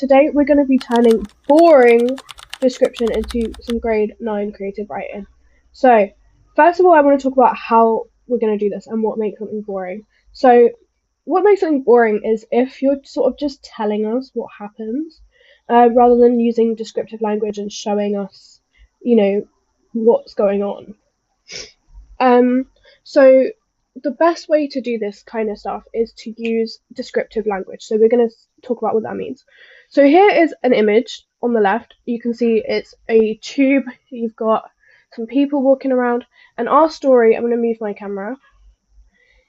Today we're going to be turning boring description into some grade 9 creative writing. So, first of all, I want to talk about how we're going to do this and what makes something boring. So, what makes something boring is if you're sort of just telling us what happens, rather than using descriptive language and showing us, what's going on. So the best way to do this kind of stuff is to use descriptive language. So we're going to talk about what that means. So here is an image on the left. You can see it's a tube. You've got some people walking around. And our story, I'm going to move my camera,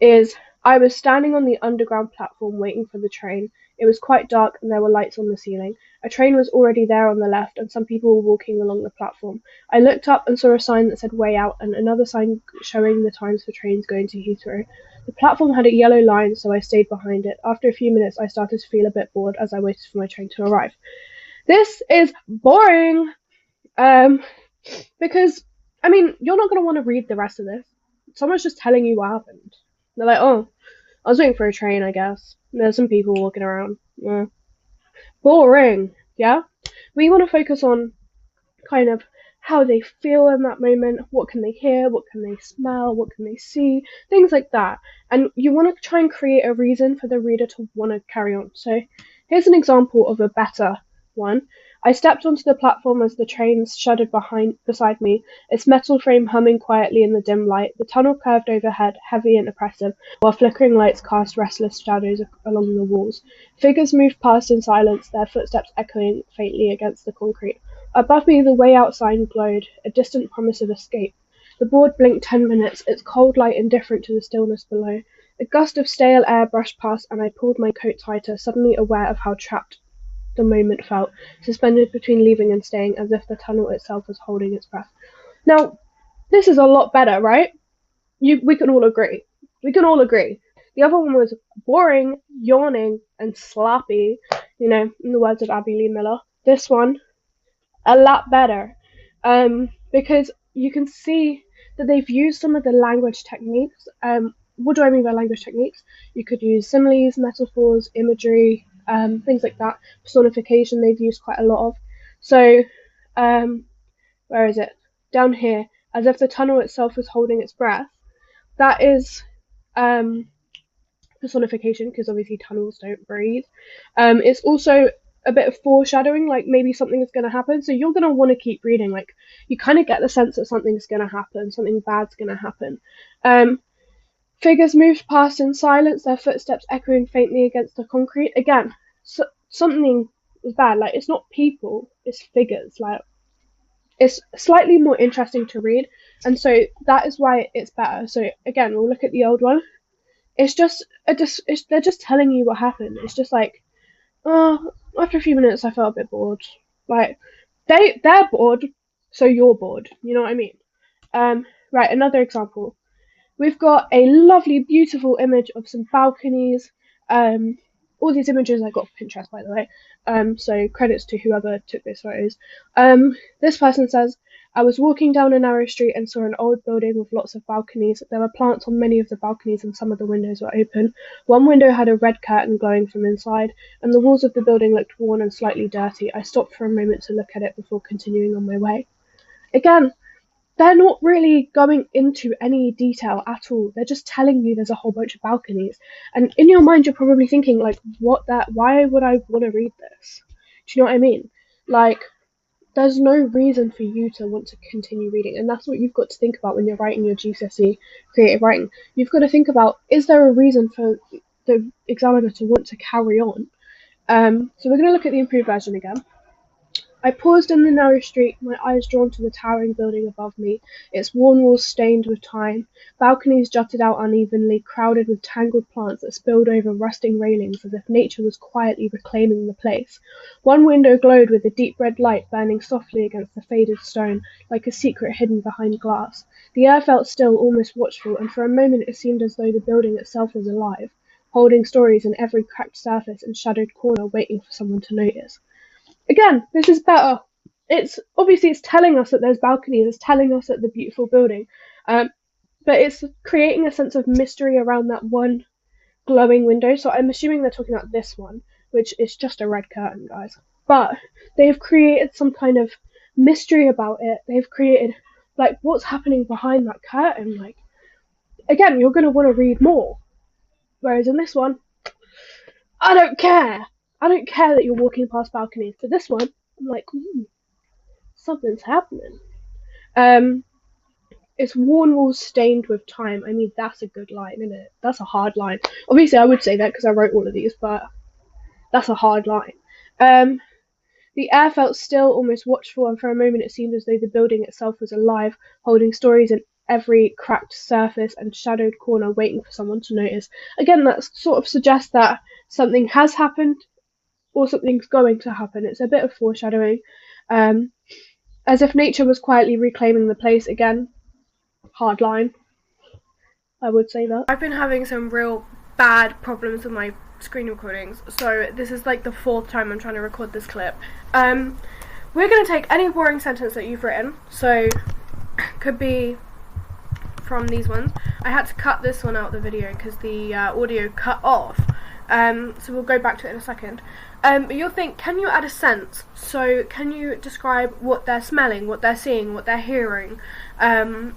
is I was standing on the underground platform waiting for the train. It was quite dark and there were lights on the ceiling. A train was already there on the left and some people were walking along the platform. I looked up and saw a sign that said way out and another sign showing the times for trains going to Heathrow. The platform had a yellow line, so I stayed behind it. After a few minutes, I started to feel a bit bored as I waited for my train to arrive. This is boring, because, you're not going to want to read the rest of this. Someone's just telling you what happened. They're like, oh, I was waiting for a train, I guess. There's some people walking around. Yeah. Boring, yeah? We want to focus on kind of how they feel in that moment, what can they hear, what can they smell, what can they see, things like that. And you want to try and create a reason for the reader to want to carry on. So here's an example of a better one. I stepped onto the platform as the train shuddered beside me, its metal frame humming quietly in the dim light. The tunnel curved overhead, heavy and oppressive, while flickering lights cast restless shadows along the walls. Figures moved past in silence, their footsteps echoing faintly against the concrete. Above me, the way out sign glowed, a distant promise of escape. The board blinked 10 minutes, its cold light indifferent to the stillness below. A gust of stale air brushed past, and I pulled my coat tighter, suddenly aware of how trapped the moment felt, suspended between leaving and staying, as if the tunnel itself was holding its breath. Now, this is a lot better, right? We can all agree. We can all agree. The other one was boring, yawning, and sloppy, in the words of Abby Lee Miller. This one, a lot better, because you can see that they've used some of the language techniques. What do I mean by language techniques? You could use similes, metaphors, imagery, things like that. Personification they've used quite a lot of. So, where is it? Down here, as if the tunnel itself was holding its breath. That is personification, because obviously tunnels don't breathe. It's also a bit of foreshadowing, like maybe something is going to happen, so you're going to want to keep reading. Like, you kind of get the sense that something's going to happen, something bad's going to happen. Figures moved past in silence, their footsteps echoing faintly against the concrete. Again, something is bad. Like, it's not people, it's figures. Like, it's slightly more interesting to read, and so that is why it's better. So again, we'll look at the old one. It's just they're just telling you what happened. It's just like, oh, after a few minutes, I felt a bit bored. Like, they're bored, so you're bored. You know what I mean? Right, another example. We've got a lovely, beautiful image of some balconies. All these images I got off Pinterest, by the way. So credits to whoever took these photos. This person says, I was walking down a narrow street and saw an old building with lots of balconies. There were plants on many of the balconies and some of the windows were open. One window had a red curtain glowing from inside, and the walls of the building looked worn and slightly dirty. I stopped for a moment to look at it before continuing on my way. Again, they're not really going into any detail at all. They're just telling you there's a whole bunch of balconies. And in your mind, you're probably thinking, like, why would I want to read this? Do you know what I mean? Like, there's no reason for you to want to continue reading. And that's what you've got to think about when you're writing your GCSE creative writing. You've got to think about, is there a reason for the examiner to want to carry on? So we're going to look at the improved version again. I paused in the narrow street, my eyes drawn to the towering building above me, its worn walls stained with time. Balconies jutted out unevenly, crowded with tangled plants that spilled over rusting railings as if nature was quietly reclaiming the place. One window glowed with a deep red light burning softly against the faded stone, like a secret hidden behind glass. The air felt still, almost watchful, and for a moment it seemed as though the building itself was alive, holding stories in every cracked surface and shadowed corner waiting for someone to notice. Again, this is better. It's telling us that there's balconies, it's telling us that the beautiful building, but it's creating a sense of mystery around that one glowing window. So I'm assuming they're talking about this one, which is just a red curtain, guys. But they've created some kind of mystery about it. They've created, like, what's happening behind that curtain. Like, again, you're going to want to read more. Whereas in this one, I don't care. I don't care that you're walking past balconies. For this one, I'm like, something's happening. It's worn walls stained with time. I mean, that's a good line, isn't it? That's a hard line. Obviously, I would say that because I wrote all of these, but that's a hard line. The air felt still, almost watchful, and for a moment it seemed as though the building itself was alive, holding stories in every cracked surface and shadowed corner, waiting for someone to notice. Again, that sort of suggests that something has happened or something's going to happen. It's a bit of foreshadowing. As if nature was quietly reclaiming the place again. Hard line. I would say that. I've been having some real bad problems with my screen recordings, so this is like the 4th time I'm trying to record this clip. We're going to take any boring sentence that you've written, so could be from these ones. I had to cut this one out of the video because the audio cut off, so we'll go back to it in a second. But you'll think, can you add a sense? So can you describe what they're smelling, what they're seeing, what they're hearing,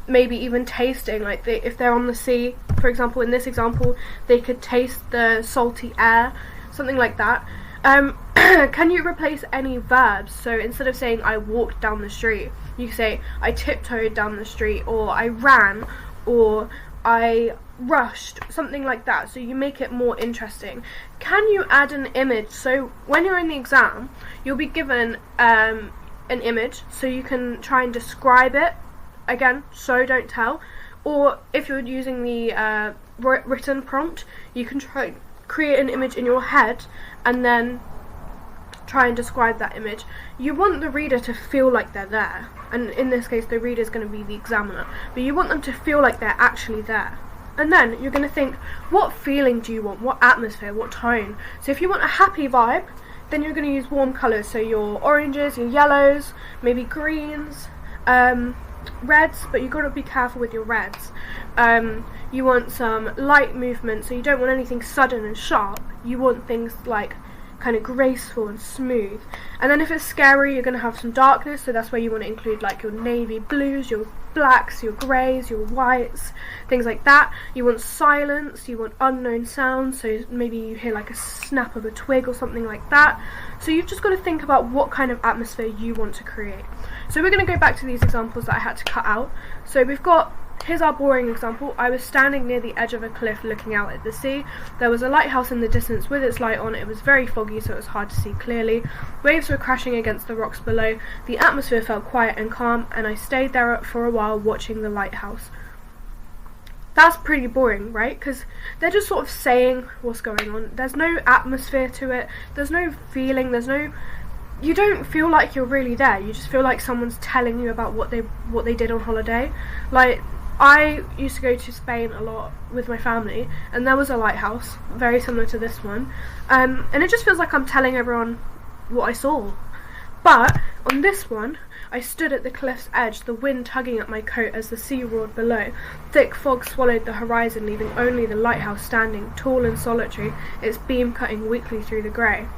maybe even tasting, like if they're on the sea, for example, in this example, they could taste the salty air, something like that. Can you replace any verbs? So instead of saying I walked down the street, you say I tiptoed down the street, or I ran, or I rushed, something like that, so you make it more interesting. Can you add an image? So when you're in the exam, you'll be given an image, so you can try and describe it. Again, show, don't tell. Or if you're using the written prompt, you can try create an image in your head and then try and describe that image. You want the reader to feel like they're there, and in this case the reader is going to be the examiner, but you want them to feel like they're actually there. And then you're going to think, what feeling do you want, what atmosphere, what tone? So if you want a happy vibe, then you're going to use warm colours, so your oranges, your yellows, maybe greens, reds, but you've got to be careful with your reds. You want some light movement, so you don't want anything sudden and sharp. You want things like kind of graceful and smooth. And then if it's scary, you're going to have some darkness, so that's where you want to include like your navy blues, your blacks, your greys, your whites, things like that. You want silence, you want unknown sounds, so maybe you hear like a snap of a twig or something like that. So you've just got to think about what kind of atmosphere you want to create. So we're going to go back to these examples that I had to cut out. So we've got, here's our boring example. I was standing near the edge of a cliff looking out at the sea. There was a lighthouse in the distance with its light on. It was very foggy, so it was hard to see clearly. Waves were crashing against the rocks below. The atmosphere felt quiet and calm, and I stayed there for a while watching the lighthouse. That's pretty boring, right? Because they're just sort of saying what's going on. There's no atmosphere to it. There's no feeling. You don't feel like you're really there. You just feel like someone's telling you about what they did on holiday. Like, I used to go to Spain a lot with my family, and there was a lighthouse very similar to this one, and it just feels like I'm telling everyone what I saw. But on this one, I stood at the cliff's edge, the wind tugging at my coat as the sea roared below. Thick fog swallowed the horizon, leaving only the lighthouse standing, tall and solitary, its beam cutting weakly through the grey.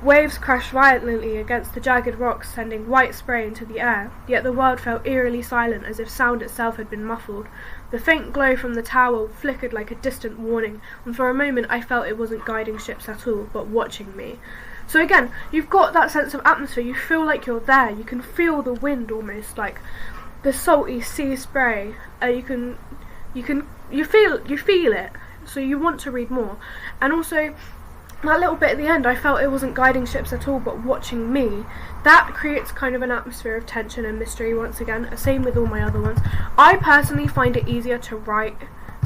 Waves crashed violently against the jagged rocks, sending white spray into the air, yet the world felt eerily silent, as if sound itself had been muffled. The faint glow from the tower flickered like a distant warning, and for a moment I felt it wasn't guiding ships at all, but watching me. So again, you've got that sense of atmosphere. You feel like you're there. You can feel the wind almost, like the salty sea spray. You feel it. So you want to read more, and also, that little bit at the end, I felt it wasn't guiding ships at all, but watching me. That creates kind of an atmosphere of tension and mystery once again, same with all my other ones. I personally find it easier to write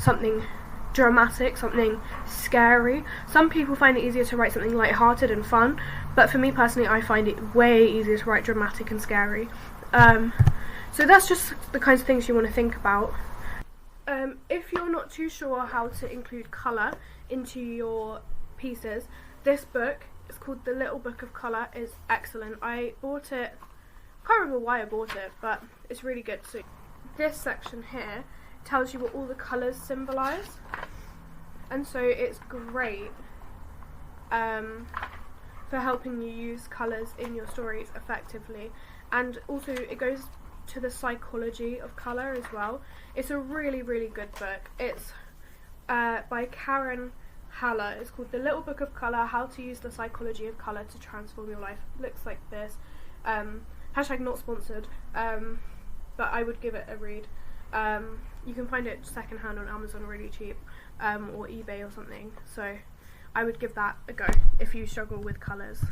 something dramatic, something scary. Some people find it easier to write something light-hearted and fun, but for me personally, I find it way easier to write dramatic and scary. So that's just the kinds of things you want to think about. If you're not too sure how to include colour into your pieces, this book, it's called The Little Book of Colour, is excellent. I bought it, can't remember why I bought it, but it's really good. So this section here tells you what all the colours symbolise, and so it's great for helping you use colours in your stories effectively. And also it goes to the psychology of colour as well. It's a really, really good book. It's by Karen Haller. It's called The Little Book of Colour, How to Use the Psychology of Colour to Transform Your Life. It looks like this. Hashtag not sponsored, but I would give it a read. You can find it secondhand on Amazon really cheap, or eBay or something, so I would give that a go if you struggle with colours.